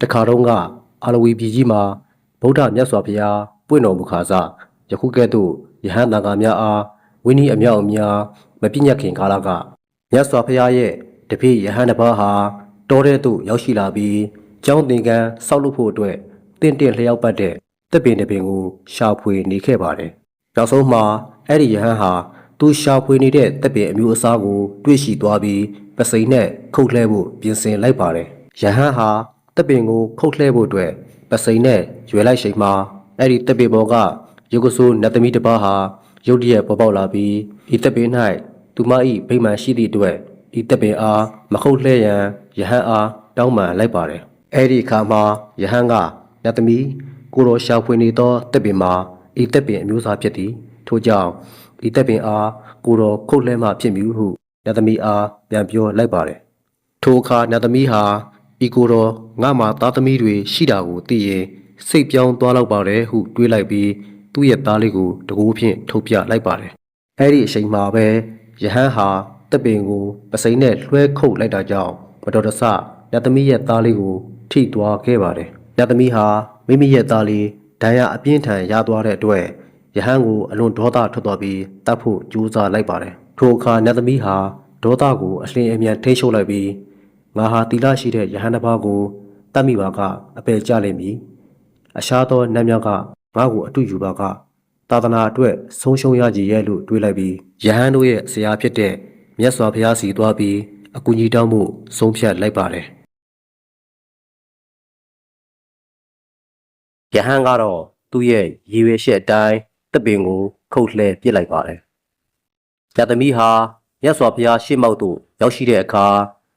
တခါတုန်းကအာလဝီပြည်ကြီးမှာဗုဒ္ဓမြတ်စွာဘုရားပွင့်တော်မူခါစယခုကဲ့သို့ယဟန်တန်ခါများအားဝိနည်းအမြောက်အများမပြည့်ညတ်ခင်ကာလကမြတ်စွာဘုရားရဲ့တပည့်ယဟန်တစ်ပါးဟာတောထဲသို့ရောက်ရှိလာပြီးကျောင်းသင်္ကန်းဆောက်လုပ်ဖို့အတွက်တင့်လျောက်ပတ်တဲ့တပ်ပင်တစ်ပင်ကိုရှာဖွေနေခဲ့ပါတယ်။နောက်ဆုံးမှာအဲ့ဒီယဟန်ဟာသူရှာဖွေနေတဲ့တပ်ပင်အမျိုးအစားကိုတွေ့ရှိသွားပြီးပစိန်နဲ့ခုတ်လှဲဖို့ပြင်ဆင်လိုက်ပါတယ်။ယဟန်ဟာတပ်ပင်ကိုခုတ်လှဲဖို့အတွက်ပစိန်နဲ့ရွယ်လိုက်ချိန်မှာအဲ့ဒီတပ်ပင်ပေါ်ကရုပ်ကဆိုးနတ်သမီးတစ်ပါးဟာရုတ်တရက်ပေါ်ပေါက်လာပြီးဤတပ်ပင်၌သူမ၏ဗိမာန်ရှိသည့်အတွက်ဤတပ်ပင်အားမခုတ်လှဲရန်ယဟန်အားတောင်းပန်လိုက်ပါတယ်။အဲ့ဒီအခါမှာယဟန်ကနတ်သမီးကိုတော်ရှာဖွေနေသောတပ်ပင်မှာဤတပ်ပင်အမျိုးအစားဖြစ်သည်ထို့ကြောင့်ဤတပ်ပင်အားကိုတော်ခုတ်လှဲမှဖြစ်မည်ဟုနတ်သမီးအားပြန်ပြောလိုက်ပါတယ်။ထိုအခါနတ်သမီးဟာဤကိုတော်ငါမှသားသမီးတွေရှိတာကိုသိရင်စိတ်ပြောင်းသွားလောက်ပါတယ်ဟုတွေးလိုက်ပြီးသူ့ရဲ့သားလေးကိုတကူဖြင့်ထုတ်ပြလိုက်ပါတယ်။အဲ့ဒီအချိန်မှာပဲယဟန်ဟာတပ်ပင်ကိုပစိမ့်နဲ့လွှဲခုတ်လိုက်တာကြောင့်မတော်တဆနတ်သမီးရဲ့သားလေးကိုထိသွားခဲ့ပါတယ်။နတ်သမီးဟာမိမိရဲ့သားလေးဒဏ်ရာအပြင်းထန်ရသွားတဲ့အတွက်ယဟန်ကိုအလွန်ဒေါသထွက်သွားပြီးတတ်ဖို့ကြိုးစားလိုက်ပါတယ်။ထိုအခါနတ်သမီးဟာဒေါသကိုအလျင်အမြန်ထိန်းချုပ်လိုက်ပြီးငါဟာတီလာရှိတဲ့ယဟန်တစ်ပါးကိုတတ်မိပါကအပယ်ကျလိမ့်မည်။အခြားသောနတ်များကငါ့ကိုအတူယူပါကသာသနာအတွက်ဆုံးရှုံးရကြရဲ့လို့တွေးလိုက်ပြီးယဟန်တို့ရဲ့ဆရာဖြစ်တဲ့မြတ်စွာဘုရားစီသွားပြီးအကူကြီးတောင်းဖို့ဆုံးဖြတ်လိုက်ပါတယ်။ယဟန်ကတော့သူ့ရဲ့ရည်ရွယ်ချက်အတိုင်းတပ်ပင်ကိုခုတ်လှဲပစ်လိုက်ပါတယ်။ယသမီးဟာမြတ်စွာဘုရားရှေ့မှောက်သို့ရောက်ရှိတဲ့အခါ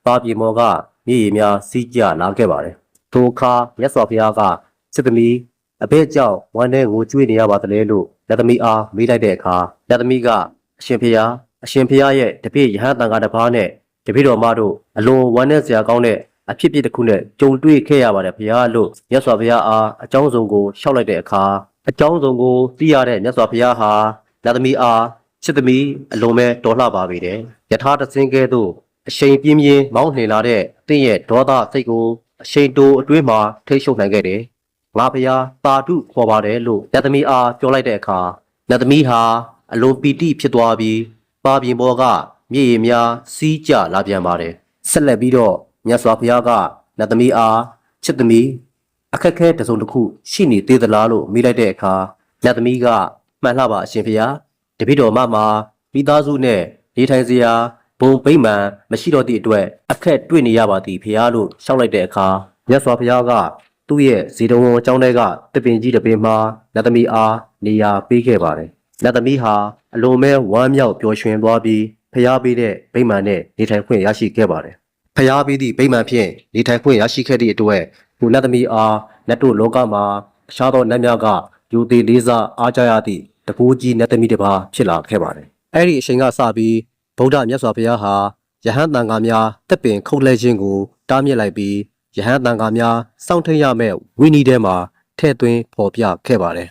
ပါပြေမော်ကမြေရည်များစီးကျလာခဲ့ပါတယ်။ထိုအခါမြတ်စွာဘုရားကစစ်သမီးအဘဲကြောင့်ဝမ်းထဲငိုကြွေးနေရပါသလဲလို့ယသမီးအားမေးလိုက်တဲ့အခါယသမီးကအရှင်ဘုရားရဲ့တပည့်ယဟန်တန်ခါတစ်ပါးနဲ့တပည့်တော်မတို့အလွန်ဝမ်းနည်းစရာကောင်းတဲ့အဖြစ်တစ်ခုနဲ့ကြုံတွေ့ခဲ့ရပါတယ်ဘုရားလို့မြတ်စွာဘုရားအားအကြောင်းစုံကိုလျှောက်လိုက်တဲ့အခါအကြောင်းစုံကိုသိရတဲ့မြတ်စွာဘုရားဟာယသမီးအားချစ်သမီးအလွန်ပဲတော်လှပါပေတယ်ယထာတစင်းကဲ့သို့အရှိန်ပြင်းပြင်းမောင်းနှင်လာတဲ့တင့်ရဲ့ဒေါသစိတ်ကိုအရှိန်တိုးအတွင်းမှာထိရှုပ်နိုင်ခဲ့တယ်ငါဘုရားတာတုခေါ်ပါတယ်လို့ယသမီးအားပြောလိုက်တဲ့အခါယသမီးဟာအလွန်ပီတိဖြစ်သွားပြီးပါပြင်ပေါ်ကမြေရည်များစီးကျလာပြန်ပါတယ်ဆက်လက်ပြီးတော့မြတ်စွာဘုရားကနတ်သမီးအားချစ်သမီးအခက်ခဲတစုံတစ်ခုရှိနေသေးသလားလို့မေးလိုက်တဲ့အခါနတ်သမီးကမှန်လှပါအရှင်ဘုရားတပည့်တော်မှာမိသားစုနဲ့နေထိုင်စရာဘုံဗိမာန်မရှိတော့သည့်အတွက်အခက်တွေ့နေရပါသည်ဘုရားလို့ရှောက်လိုက်တဲ့အခါမြတ်စွာဘုရားကသူ့ရဲ့ဇေတဝန်အကြောင်းတွေကတပင်ကြီးတပင်မှာနတ်သမီးအားနေရာပေးခဲ့ပါတယ်နတ်သမီးဟာအလွန်ပဲဝမ်းမြောက်ပျော်ရွှင်သွားပြီးဖျားပေးတဲ့ဗိမာန်နဲ့နေထိုင်ခွင့်ရရှိခဲ့ပါတယ်ဖျားပေးသည့်ဗိမာန်ဖြင့်နေထိုင်ခွင့်ရရှိခဲ့သည့်အတွက်သူနတ်သမီးအားနတ်တို့လောကမှာအခြားသောနတ်များကယူသေးလေးစားအားကြရသည့်တကူကြီးနတ်သမီးတစ်ပါးဖြစ်လာခဲ့ပါတယ်အဲ့ဒီအချိန်ကစပြီးဗုဒ္ဓမြတ်စွာဘုရားဟာယဟန်တန်ခါများတပ်ပင်ခုတ်လှဲခြင်းကိုတားမြစ်လိုက်ပြီးယဟန်တန်ခါများစောင့်ထိန်ရမယ့်ဝိနည်းထဲမှာထည့်သွင်းဖော်ပြခဲ့ပါတယ်